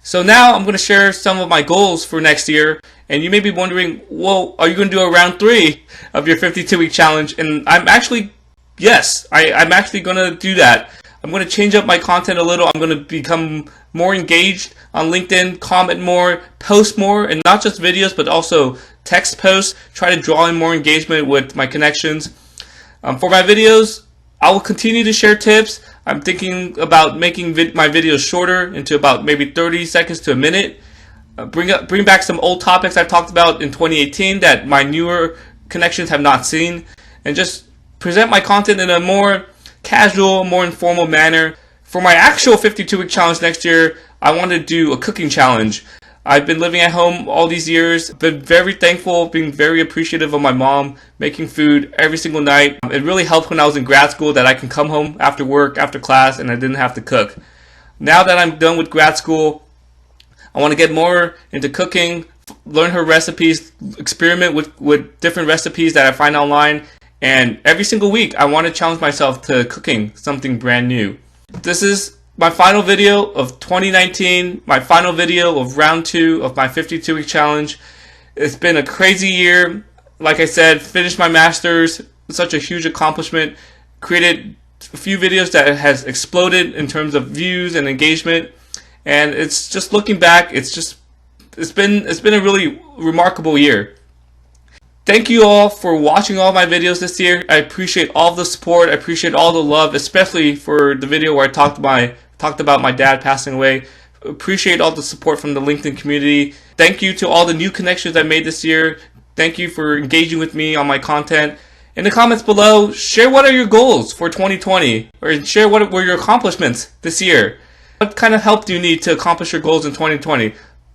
So now I'm going to share some of my goals for next year. And you may be wondering, well, are you going to do a round 3 of your 52-week challenge? And yes, I'm actually going to do that. I'm going to change up my content a little. I'm going to become more engaged on LinkedIn, comment more, post more, and not just videos, but also text posts. Try to draw in more engagement with my connections. For my videos, I will continue to share tips. I'm thinking about making my videos shorter into about maybe 30 seconds to a minute. Bring back some old topics I've talked about in 2018 that my newer connections have not seen, and just present my content in a more casual, more informal manner. For my actual 52-week challenge next year, I want to do a cooking challenge. I've been living at home all these years, been very thankful, being very appreciative of my mom making food every single night. It really helped when I was in grad school that I can come home after work, after class, and I didn't have to cook. Now that I'm done with grad school, I want to get more into cooking, learn her recipes, experiment with different recipes that I find online, and every single week I want to challenge myself to cooking something brand new. This is my final video of 2019, my final video of round 2 of my 52-week challenge. It's been a crazy year. Like I said, finished my master's, such a huge accomplishment. Created a few videos that has exploded in terms of views and engagement. And it's just looking back, it's been a really remarkable year. Thank you all for watching all my videos this year. I appreciate all the support. I appreciate all the love, especially for the video where I talked about my dad passing away. Appreciate all the support from the LinkedIn community. Thank you to all the new connections I made this year. Thank you for engaging with me on my content. In the comments below, share what are your goals for 2020, or share what were your accomplishments this year. What kind of help do you need to accomplish your goals in 2020?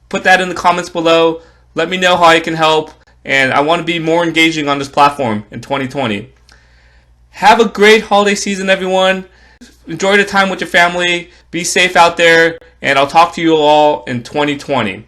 Put that in the comments below. Let me know how I can help. And I want to be more engaging on this platform in 2020. Have a great holiday season, everyone. Enjoy the time with your family. Be safe out there. And I'll talk to you all in 2020.